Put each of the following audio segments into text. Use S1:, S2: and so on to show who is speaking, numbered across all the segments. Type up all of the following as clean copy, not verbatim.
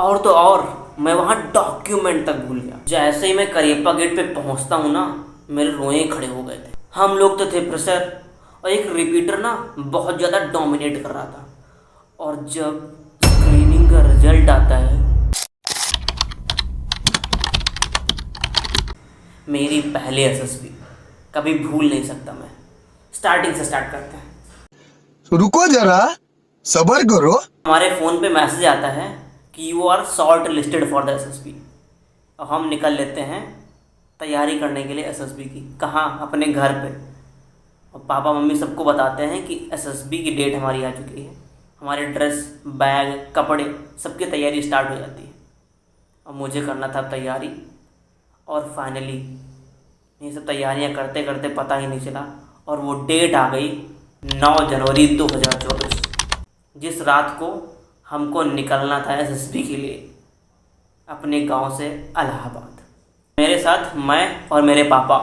S1: और तो और मैं वहाँ डॉक्यूमेंट तक भूल गया। जैसे ही मैं करियप्पा गेट पे पहुँचता हूँ ना, मेरे रोए खड़े हो गए थे। हम लोग तो थे प्रेशर, और एक रिपीटर ना बहुत ज़्यादा डोमिनेट कर रहा था। और जब स्क्रीनिंग का रिजल्ट आता है, मेरी पहले एसएसबी कभी भूल नहीं सकता मैं। स्टार्टिंग से स्टार्ट करते हैं।
S2: रुको जरा, सबर करो।
S1: हमारे फ़ोन पे मैसेज आता है कि you are shortlisted for the SSB. और हम निकल लेते हैं तैयारी करने के लिए एसएसबी की। कहाँ? अपने घर पे। और पापा मम्मी सबको बताते हैं कि एसएसबी की डेट हमारी आ चुकी है। हमारे ड्रेस, बैग, कपड़े, सबकी तैयारी स्टार्ट हो जाती है। और मुझे करना था तैयारी। और फाइनली ये सब तैयारियां करते करते पता ही नहीं चला, और वो डेट आ गई 9 जनवरी 2024, जिस रात को हमको निकलना था एसएसबी के लिए अपने गांव से इलाहाबाद। मेरे साथ मैं और मेरे पापा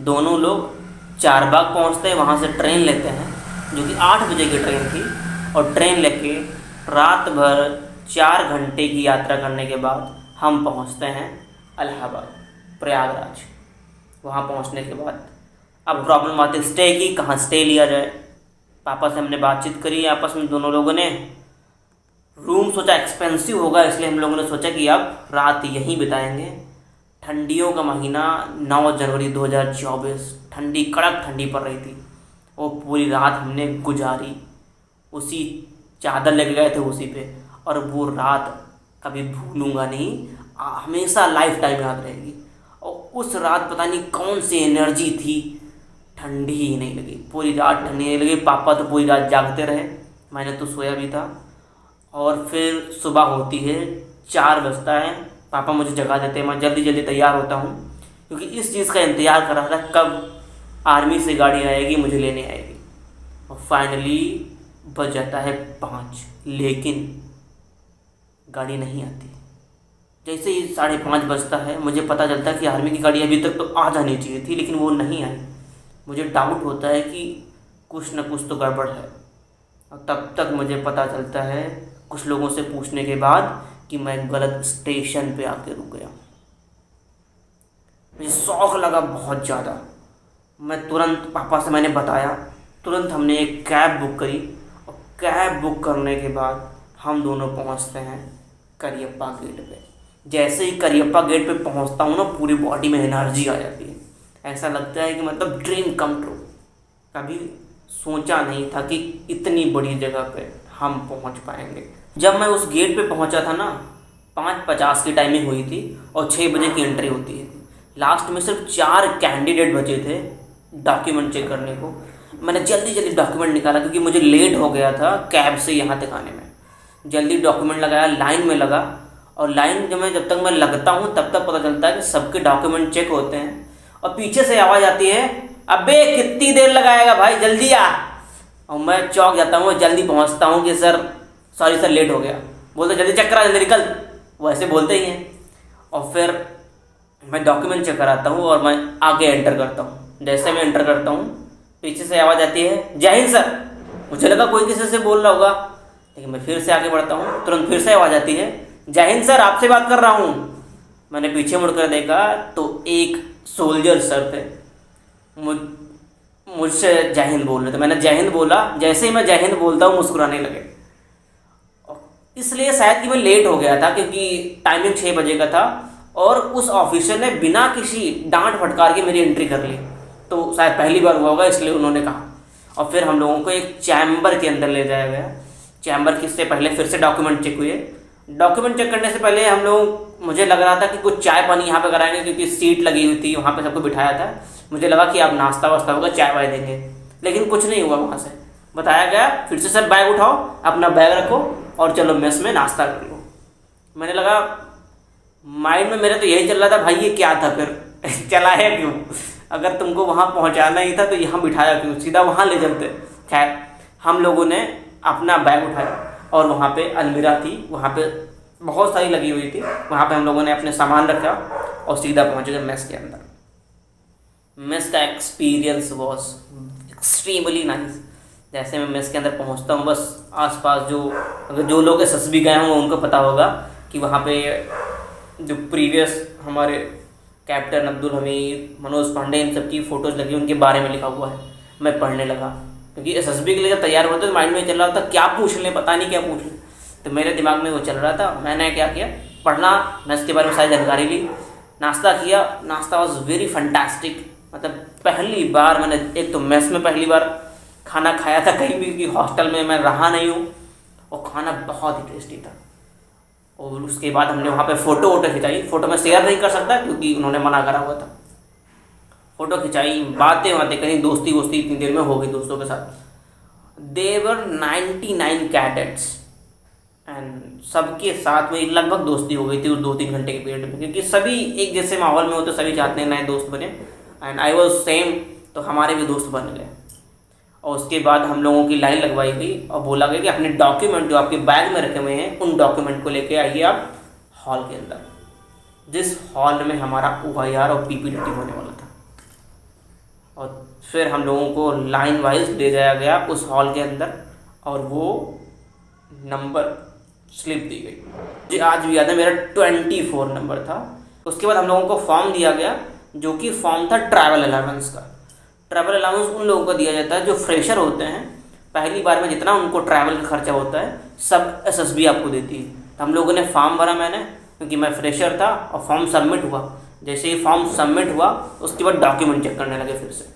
S1: दोनों लोग चारबाग पहुंचते हैं। वहाँ से ट्रेन लेते हैं, जो कि 8 बजे की ट्रेन थी। और ट्रेन लेके रात भर 4 घंटे की यात्रा करने के बाद हम पहुंचते हैं इलाहाबाद, प्रयागराज। वहाँ पहुँचने के बाद अब प्रॉब्लम आती है स्टे की, कहाँ स्टे लिया जाए। पापा से हमने बातचीत करी आपस में दोनों लोगों ने। रूम सोचा एक्सपेंसिव होगा, इसलिए हम लोगों ने सोचा कि अब रात यहीं बिताएंगे। ठंडियों का महीना, 9 जनवरी 2024, ठंडी, कड़क ठंडी पड़ रही थी। वो पूरी रात हमने गुजारी, उसी चादर लेके गए थे उसी पे। और वो रात कभी भूलूंगा नहीं, हमेशा लाइफ टाइम याद रहेगी। और उस रात पता नहीं कौन सी एनर्जी थी, ठंडी ही नहीं लगी, पूरी रात ठंडी नहीं लगी। पापा तो पूरी रात जागते रहे, मैंने तो सोया भी था। और फिर सुबह होती है, 4 बजता है, पापा मुझे जगा देते हैं। मैं जल्दी जल्दी तैयार होता हूँ, क्योंकि इस चीज़ का इंतज़ार कर रहा था कब आर्मी से गाड़ी आएगी, मुझे लेने आएगी। और फाइनली बज जाता है 5, लेकिन गाड़ी नहीं आती। जैसे ही 5:30 बजता है, मुझे पता चलता है कि आर्मी की गाड़ी अभी तक तो आ जानी चाहिए थी, लेकिन वो नहीं आई। मुझे डाउट होता है कि कुछ न कुछ तो गड़बड़ है। और तब तक मुझे पता चलता है कुछ लोगों से पूछने के बाद कि मैं गलत स्टेशन पे आके रुक गया। मुझे शौक लगा बहुत ज़्यादा। मैं तुरंत पापा से मैंने बताया, तुरंत हमने एक कैब बुक करी। और कैब बुक करने के बाद हम दोनों पहुंचते हैं करियप्पा गेट पे। जैसे ही करियप्पा गेट पे पहुंचता हूँ ना, पूरी बॉडी में एनर्जी आ जाती है। ऐसा लगता है कि मतलब ड्रीम कम ट्रू। कभी सोचा नहीं था कि इतनी बड़ी जगह पे हम पहुंच पाएंगे। जब मैं उस गेट पे पहुंचा था ना, 5:50 की टाइमिंग हुई थी और 6 बजे की एंट्री होती है। लास्ट में सिर्फ 4 कैंडिडेट बचे थे डॉक्यूमेंट चेक करने को। मैंने जल्दी जल्दी डॉक्यूमेंट निकाला, क्योंकि मुझे लेट हो गया था कैब से यहाँ तक आने में। जल्दी डॉक्यूमेंट लगाया, लाइन में लगा। और लाइन जब तक मैं लगता हूँ तब तक पता चलता है कि सबके डॉक्यूमेंट चेक होते हैं। और पीछे से आवाज़ आती है, अबे कितनी देर लगाएगा भाई, जल्दी आ। और मैं चौंक जाता हूँ, जल्दी पहुँचता हूँ कि सर सॉरी सर, लेट हो गया। बोलते जल्दी चेक करा, जल्दी निकल, वो ऐसे बोलते ही हैं। और फिर मैं डॉक्यूमेंट चेक कराता हूँ और मैं आगे एंटर करता हूँ। जैसे मैं एंटर करता हूँ, पीछे से आवाज़ आती है, जय हिंद सर। मुझे लगा कोई किसी से बोल रहा होगा, लेकिन मैं फिर से आगे बढ़ता हूँ, तुरंत फिर से आवाज़ आती है, जय हिंद सर, आपसे बात कर रहा हूँ। मैंने पीछे मुड़कर देखा तो एक सोल्जर सर थे, मुझसे जय हिंद बोल रहे थे। मैंने जय हिंद बोला, जैसे ही मैं जय हिंद बोलता हूँ मुस्कुराने लगे। इसलिए शायद कि मैं लेट हो गया था, क्योंकि टाइमिंग 6 बजे का था। और उस ऑफिसर ने बिना किसी डांट फटकार के मेरी एंट्री कर ली। तो शायद पहली बार हुआ होगा, इसलिए उन्होंने कहा। और फिर हम लोगों को एक चैम्बर के अंदर ले जाया गया। चैम्बर किससे पहले फिर से डॉक्यूमेंट चेक हुए। डॉक्यूमेंट चेक करने से पहले हम लोग, मुझे लग रहा था कि कुछ चाय पानी यहाँ पे कराएंगे, क्योंकि सीट लगी हुई थी, वहाँ पे सबको बिठाया था। मुझे लगा कि अब नाश्ता वास्ता होगा, चाय वाय देंगे, लेकिन कुछ नहीं हुआ। वहाँ से बताया गया फिर से, सर बैग उठाओ, अपना बैग रखो और चलो मेस में नाश्ता कर लो। मैंने लगा, माइंड में मेरे तो यही चल रहा था, भाई ये क्या था फिर चलाया क्यों? अगर तुमको वहाँ पहुँचाना ही था तो यहाँ बिठाया क्यों, सीधा वहाँ ले चलते। खैर, हम लोगों ने अपना बैग उठाया और वहाँ पे अलमीरा थी, वहाँ पे बहुत सारी लगी हुई थी। वहाँ पे हम लोगों ने अपने सामान रखा और सीधा पहुँच गए मेस के अंदर। मेस का एक्सपीरियंस वॉज एक्सट्रीमली नाइस। जैसे मैं मेस के अंदर पहुँचता हूँ, बस आसपास जो लोग एसएसबी गए होंगे उनको पता होगा कि वहाँ पे जो प्रीवियस हमारे कैप्टन अब्दुल हमीद, मनोज पांडे, इन सब की फ़ोटोज़ लगी, उनके बारे में लिखा हुआ है। मैं पढ़ने लगा क्योंकि एसएसबी के लिए जब तैयार होते तो माइंड में चल रहा था क्या पूछ लें, पता नहीं क्या पूछ लें। तो मेरे दिमाग में वो चल रहा था। मैंने क्या किया, पढ़ना, मैं इसके बारे में सारी जानकारी ली, नाश्ता किया। नाश्ता वॉज वेरी फंटास्टिक। मतलब पहली बार मैंने एक तो मेस में पहली बार खाना खाया था कहीं भी, क्योंकि हॉस्टल में मैं रहा नहीं हूँ, और खाना बहुत ही टेस्टी था। और उसके बाद हमने वहाँ पे फ़ोटो खिंचाई। फ़ोटो मैं शेयर नहीं कर सकता क्योंकि उन्होंने मना करा हुआ था। फ़ोटो खिंचाई, बातें करी, दोस्ती वोस्ती इतनी देर में हो गई दोस्तों के साथ। देवर 99 कैडेट्स एंड सबके साथ में लगभग दोस्ती हो गई थी उस 2-3 घंटे के पीरियड में, क्योंकि सभी एक जैसे माहौल में होते, सभी चाहते हैं नए दोस्त बने, एंड आई वॉज सेम। तो हमारे भी दोस्त बन गए। और उसके बाद हम लोगों की लाइन लगवाई गई और बोला गया कि अपने डॉक्यूमेंट जो आपके बैग में रखे हुए हैं उन डॉक्यूमेंट को लेके आइए आप हॉल के अंदर, जिस हॉल में हमारा OIR और PPDT होने वाला था। और फिर हम लोगों को लाइन वाइज ले जाया गया उस हॉल के अंदर और वो नंबर स्लिप दी गई। जी आज भी याद है, मेरा 24 नंबर था। उसके बाद हम लोगों को फॉर्म दिया गया, जो कि फॉर्म था ट्रैवल अलाउंस का। ट्रैवल अलाउंस उन लोगों को दिया जाता है जो फ्रेशर होते हैं। पहली बार में जितना उनको ट्रैवल का खर्चा होता है सब SSB आपको देती है। तो हम लोगों ने फॉर्म भरा, मैंने, क्योंकि मैं फ्रेशर था, और फॉर्म सबमिट हुआ। जैसे ही फॉर्म सबमिट हुआ उसके बाद डॉक्यूमेंट चेक करने लगे फिर से।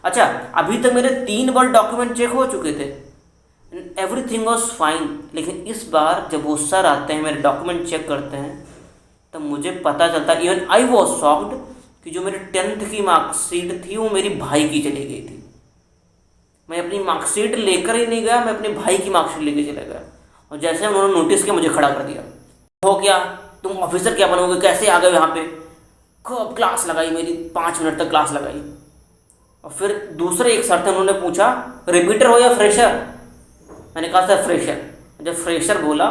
S1: अच्छा, अभी तक मेरे 3 बार डॉक्यूमेंट चेक हो चुके थे, एवरीथिंग वॉज फाइन। लेकिन इस बार जब वो सर आते हैं, मेरे डॉक्यूमेंट चेक करते हैं, तब मुझे पता चलता, इवन आई वॉज शॉक्ड, कि जो मेरी 10th की मार्कशीट थी वो मेरी भाई की चली गई थी। मैं अपनी मार्कशीट लेकर ही नहीं गया, मैं अपने भाई की मार्कशीट लेके चला गया। और जैसे उन्होंने नोटिस किया, मुझे खड़ा कर दिया। हो क्या, तुम ऑफिसर क्या बनोगे, कैसे आ गए यहाँ पे? खूब क्लास लगाई मेरी, 5 मिनट तक क्लास लगाई। और फिर दूसरे एक सर थे, उन्होंने पूछा रिपीटर हो या फ्रेशर? मैंने कहा सर फ्रेशर। जब फ्रेशर बोला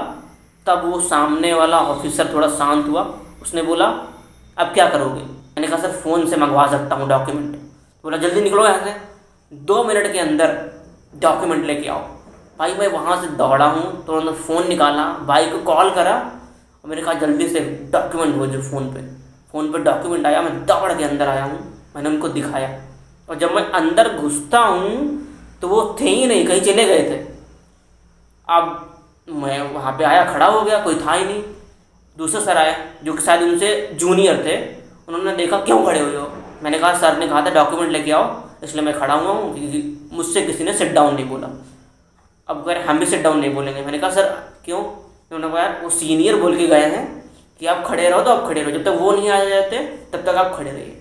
S1: तब वो सामने वाला ऑफिसर थोड़ा शांत हुआ। उसने बोला अब क्या करोगे? मैंने कहा सर फ़ोन से मंगवा सकता हूँ डॉक्यूमेंट। बोला जल्दी निकलो यहाँ से, 2 मिनट के अंदर डॉक्यूमेंट लेके आओ। भाई मैं वहाँ से दौड़ा हूँ, तो उन्होंने फ़ोन निकाला, भाई को कॉल करा और मैंने कहा जल्दी से डॉक्यूमेंट भेजो फ़ोन पे डॉक्यूमेंट आया। मैं दौड़ के अंदर आया हूँ, मैंने उनको दिखाया। और जब मैं अंदर घुसता हूँ तो वो थे ही नहीं, कहीं चले गए थे। अब मैं वहाँ पे आया, खड़ा हो गया, कोई था ही नहीं। दूसरा सर आया जो कि शायद उनसे जूनियर थे, उन्होंने देखा क्यों खड़े हुए हो? मैंने कहा सर ने कहा था डॉक्यूमेंट लेके आओ, इसलिए मैं खड़ा हुआ हूँ, क्योंकि मुझसे किसी ने सिट डाउन नहीं बोला। अब अगर हम भी सिट डाउन नहीं बोलेंगे। मैंने कहा सर क्यों? उन्होंने कहा वो सीनियर बोल के गए हैं कि आप खड़े रहो, तो आप खड़े रहो, जब तक वो नहीं आ जाते तब तक आप खड़े रहिए।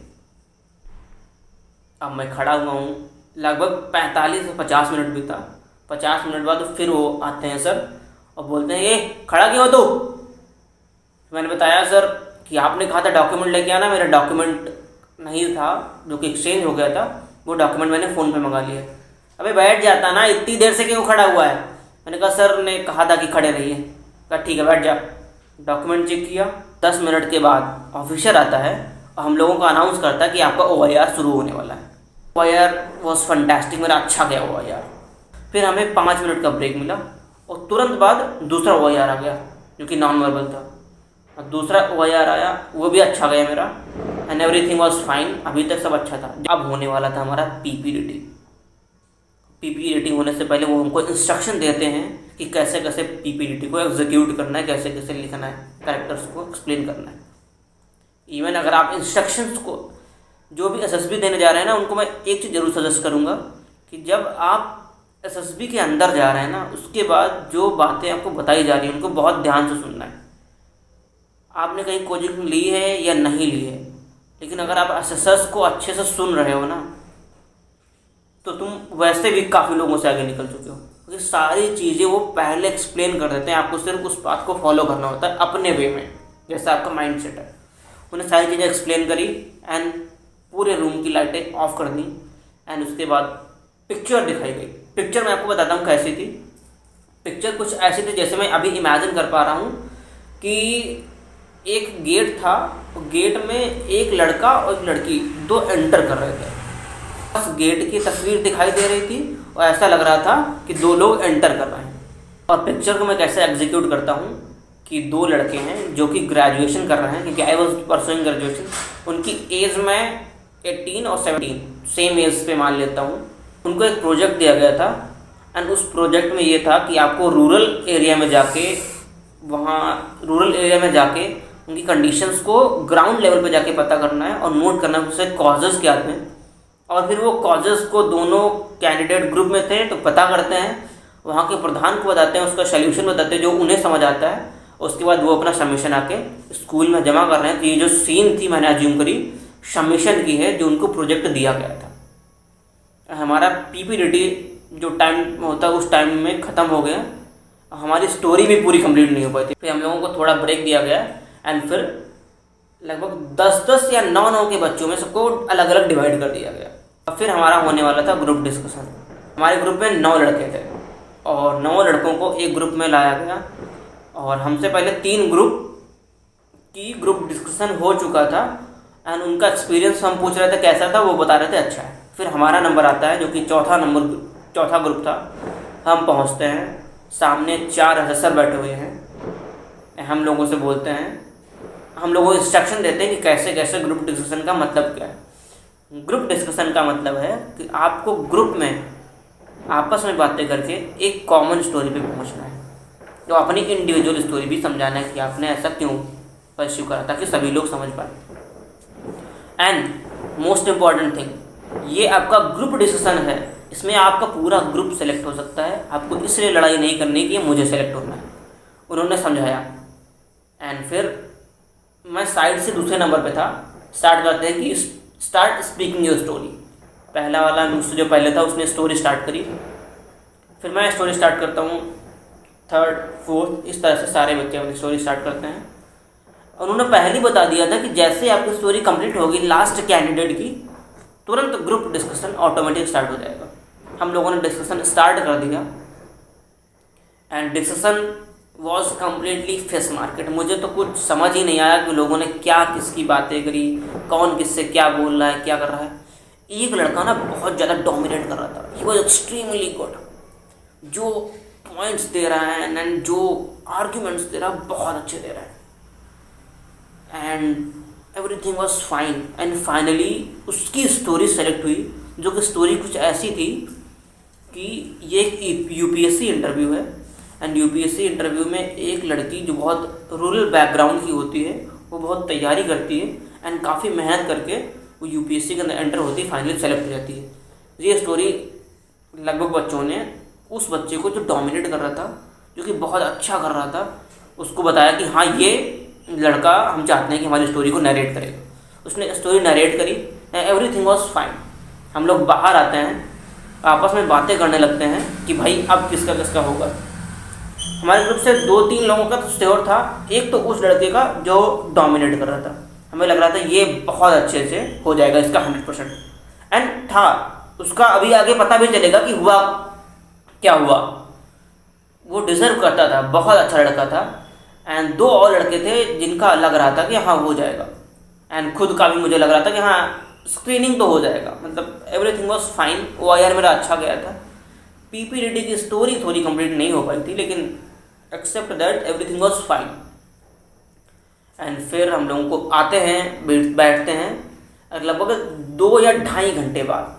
S1: अब मैं खड़ा हुआ हूँ, लगभग 45 से 50 मिनट बीता। 50 मिनट बाद फिर वो आते हैं सर और बोलते हैं ये खड़ा क्यों हो तू? मैंने बताया सर कि आपने कहा था डॉक्यूमेंट लेके आना, मेरा डॉक्यूमेंट नहीं था, जो कि एक्सचेंज हो गया था, वो डॉक्यूमेंट मैंने फ़ोन पे मंगा लिया। अबे बैठ जाता ना, इतनी देर से क्यों खड़ा हुआ है? मैंने कहा सर ने कहा था कि खड़े रहिए। कहा ठीक है बैठ जा। डॉक्यूमेंट चेक किया। 10 मिनट के बाद ऑफिसर आता है और हम लोगों को अनाउंस करता है कि आपका OIR शुरू होने वाला है। OIR वॉज फंटास्टिक, मेरा अच्छा गया OIR। फिर हमें 5 मिनट का ब्रेक मिला और तुरंत बाद दूसरा OIR आ गया जो कि नॉन वर्बल था। और दूसरा OIR आया, वो भी अच्छा गया मेरा, एंड एवरीथिंग वॉज फाइन। अभी तक सब अच्छा था। अब होने वाला था हमारा PPDT। PPDT होने से पहले वो हमको इंस्ट्रक्शन देते हैं कि कैसे कैसे PPDT को एग्जीक्यूट करना है, कैसे कैसे लिखना है, कैरेक्टर्स को एक्सप्लेन करना है। इवन अगर आप इंस्ट्रक्शंस को जो भी SSB देने जा रहे हैं ना, उनको मैं एक चीज़ ज़रूर सजेस्ट करूँगा कि जब आप SSB के अंदर जा रहे हैं ना, उसके बाद जो बातें आपको बताई जा रही हैं उनको बहुत ध्यान से सुनना है। आपने कहीं कोचिंग ली है या नहीं ली है, लेकिन अगर आप SSS को अच्छे से सुन रहे हो ना, तो तुम वैसे भी काफ़ी लोगों से आगे निकल चुके हो, क्योंकि सारी चीज़ें वो पहले एक्सप्लेन कर देते हैं। आपको सिर्फ उस बात को फॉलो करना होता है अपने वे में, जैसा आपका माइंड सेट है। उन्हें सारी चीज़ें एक्सप्लेन करी एंड पूरे रूम की लाइटें ऑफ कर दी एंड उसके बाद पिक्चर दिखाई गई। पिक्चर मैं आपको बताता हूँ कैसी थी। पिक्चर कुछ ऐसी थी जैसे मैं अभी इमेजिन कर पा रहा हूँ कि एक गेट था, गेट में एक लड़का और एक लड़की 2 एंटर कर रहे थे। बस गेट की तस्वीर दिखाई दे रही थी और ऐसा लग रहा था कि 2 लोग एंटर कर रहे हैं। और पिक्चर को मैं कैसे एग्जीक्यूट करता हूँ कि 2 लड़के हैं जो कि ग्रेजुएशन कर रहे हैं, क्योंकि आई वॉज परसुइंग ग्रेजुएशन। उनकी एज में 18 और 17 सेम एज पे मान लेता हूँ। उनको एक प्रोजेक्ट दिया गया था एंड उस प्रोजेक्ट में ये था कि आपको रूरल एरिया में जाके उनकी कंडीशंस को ग्राउंड लेवल पे जाके पता करना है और नोट करना है उससे कॉजेज़ क्या थे, और फिर वो कॉजेज़ को दोनों कैंडिडेट ग्रुप में थे तो पता करते हैं, वहाँ के प्रधान को बताते हैं, उसका सल्यूशन बताते हैं जो उन्हें समझ आता है। उसके बाद वो अपना सबमिशन आके स्कूल में जमा कर रहे हैं। तो ये जो सीन थी मैंने अज्यूम करी सबमिशन की है जो उनको प्रोजेक्ट दिया गया था। हमारा पीपीडीटी जो टाइम होता है उस टाइम में ख़त्म हो गया, हमारी स्टोरी भी पूरी कंप्लीट नहीं हो पाई थी। फिर हम लोगों को थोड़ा ब्रेक दिया गया एंड फिर लगभग 10-10 या 9-9 के बच्चों में सबको अलग अलग डिवाइड कर दिया गया। और फिर हमारा होने वाला था ग्रुप डिस्कशन। हमारे ग्रुप में 9 लड़के थे और 9 लड़कों को एक ग्रुप में लाया गया और हमसे पहले 3 ग्रुप की ग्रुप डिस्कशन हो चुका था एंड उनका एक्सपीरियंस हम पूछ रहे थे कैसा था, वो बता रहे थे अच्छा है। फिर हमारा नंबर आता है जो कि चौथा ग्रुप था। हम पहुंचते हैं, सामने 4 अफसर बैठे हुए हैं। हम लोगों से बोलते हैं, हम लोगों को इंस्ट्रक्शन देते हैं कि कैसे कैसे ग्रुप डिस्कशन का मतलब क्या है। ग्रुप डिस्कशन का मतलब है कि आपको ग्रुप में आपस में बातें करके एक कॉमन स्टोरी पे पहुंचना है, तो अपनी इंडिविजुअल स्टोरी भी समझाना है कि आपने ऐसा क्यों परस्यू करा ताकि सभी लोग समझ पाए। एंड मोस्ट इम्पॉर्टेंट थिंग, ये आपका ग्रुप डिस्कशन है, इसमें आपका पूरा ग्रुप सेलेक्ट हो सकता है। आपको इसलिए लड़ाई नहीं करनी कि मुझे सेलेक्ट होना है, उन्होंने समझाया। एंड फिर मैं साइड से दूसरे नंबर पे था। स्टार्ट करते हैं कि स्टार्ट स्पीकिंग योर स्टोरी। पहला वाला मुझसे जो पहले था उसने स्टोरी स्टार्ट करी, फिर मैं स्टोरी स्टार्ट करता हूँ, 3rd 4th इस तरह से सारे बच्चे अपनी स्टोरी स्टार्ट करते हैं। उन्होंने पहले ही बता दिया था कि जैसे आपकी स्टोरी कंप्लीट होगी लास्ट कैंडिडेट की, तुरंत ग्रुप डिस्कशन ऑटोमेटिक स्टार्ट हो जाएगा। हम लोगों ने डिस्कशन स्टार्ट कर दिया and discussion was completely face market. मुझे तो कुछ समझ ही नहीं आया कि लोगों ने क्या किसकी बातें करी, कौन किससे क्या बोल रहा है, क्या कर रहा है। एक लड़का ना बहुत ज़्यादा डोमिनेट कर रहा था, ही वॉज एक्सट्रीमली गुड, जो पॉइंट्स दे रहा है एंड जो आर्ग्यूमेंट्स दे रहा है बहुत अच्छे दे रहा है and everything was fine. And finally उसकी स्टोरी सेलेक्ट हुई, जो कि स्टोरी कुछ ऐसी थी कि ये एक यूपीएससी इंटरव्यू है एंड यूपीएससी इंटरव्यू में एक लड़की जो बहुत रूरल बैकग्राउंड की होती है, वो बहुत तैयारी करती है एंड काफ़ी मेहनत करके वो यूपीएससी के अंदर एंटर होती है, फाइनली सेलेक्ट हो जाती है। ये स्टोरी लगभग बच्चों ने उस बच्चे को जो डोमिनेट कर रहा था, जो कि बहुत अच्छा कर रहा था, उसको बताया कि हाँ ये लड़का हम चाहते हैं कि हमारी स्टोरी को नरेट करे। उसने स्टोरी नरेट करी, एवरीथिंग वॉज फाइन। हम लोग बाहर आते हैं, आपस में बातें करने लगते हैं कि भाई अब किसका किसका होगा। हमारे ग्रुप से 2-3 लोगों का तो श्योर था, एक तो उस लड़के का जो डोमिनेट कर रहा था। हमें लग रहा था ये बहुत अच्छे से हो जाएगा इसका 100%। एंड था उसका, अभी आगे पता भी चलेगा कि हुआ क्या हुआ। वो डिजर्व करता था, बहुत अच्छा लड़का था। एंड 2 और लड़के थे जिनका लग रहा था कि हाँ हो जाएगा, एंड खुद का भी मुझे लग रहा था कि हाँ स्क्रीनिंग तो हो जाएगा, मतलब एवरीथिंग वॉज फाइन। OIR मेरा अच्छा गया था। पीपीडीटी की स्टोरी थोड़ी कंप्लीट नहीं हो पाई थी, लेकिन except that everything was fine. And फिर हम लोगों को आते हैं, बैठते हैं, और लगभग 2 या 2.5 घंटे बाद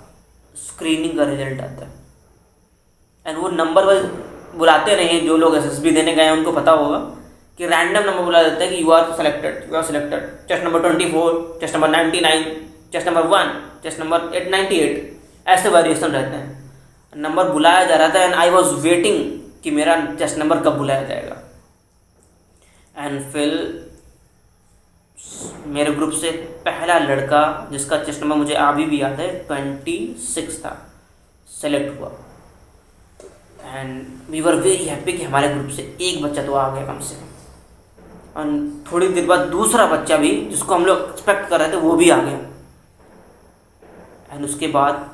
S1: स्क्रीनिंग का रिजल्ट आता है। एंड वो नंबर वाइज बुलाते नहीं हैं, जो लोग SSB देने गए हैं उनको पता होगा कि रैंडम नंबर बुला देता है कि you are selected, chest number 24, chest number 99, chest number 1, chest number 898, ऐसे वेरिएशन रहते हैं। नंबर बुलाया जा रहा था एंड आई वॉज वेटिंग कि मेरा चेस्ट नंबर कब बुलाया जाएगा। एंड फिर मेरे ग्रुप से पहला लड़का, जिसका चेस्ट नंबर मुझे अभी भी याद है 26 था, सेलेक्ट हुआ। And we were very happy कि हमारे ग्रुप से एक बच्चा तो आ गया कम से कम। और थोड़ी देर बाद दूसरा बच्चा भी, जिसको हम लोग एक्सपेक्ट कर रहे थे, वो भी आ गया। एंड उसके बाद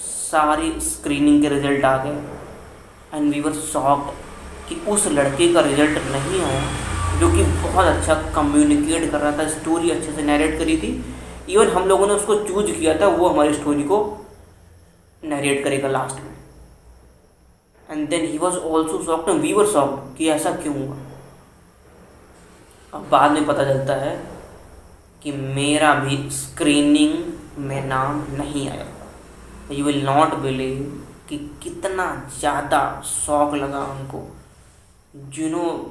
S1: सारी स्क्रीनिंग के रिजल्ट आ गए एंड वी वर शॉक्ड कि उस लड़के का रिजल्ट नहीं आया जो कि बहुत अच्छा कम्युनिकेट कर रहा था, स्टोरी अच्छे से नरेट करी थी। इवन हम लोगों ने उसको चूज किया था, वो हमारी स्टोरी को नरेट करेगा लास्ट में। And then he was also shocked and we were shocked कि ऐसा क्यों हुआ। अब बाद में पता चलता है कि मेरा भी स्क्रीनिंग में नाम नहीं आया था। यू विल नॉट बिलीव कि कितना ज़्यादा शौक लगा उनको।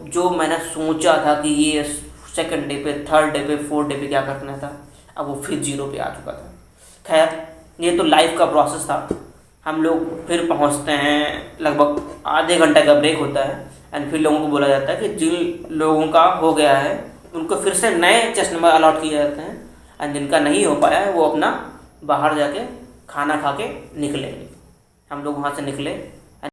S1: जो मैंने सोचा था कि ये सेकंड डे पे, थर्ड डे पे, फोर्थ डे पे क्या करना था, अब वो फिर 0 पे आ चुका था। खैर, ये तो लाइफ का प्रोसेस था। हम लोग फिर पहुंचते हैं, लगभग आधे घंटे का ब्रेक होता है एंड फिर लोगों को बोला जाता है कि जिन लोगों का हो गया है उनको फिर से नए चेस्ट नंबर अलॉट किए जाते हैं एंड जिनका नहीं हो पाया है वो अपना बाहर जाके खाना खा के निकलेंगे। हम लोग वहाँ से निकले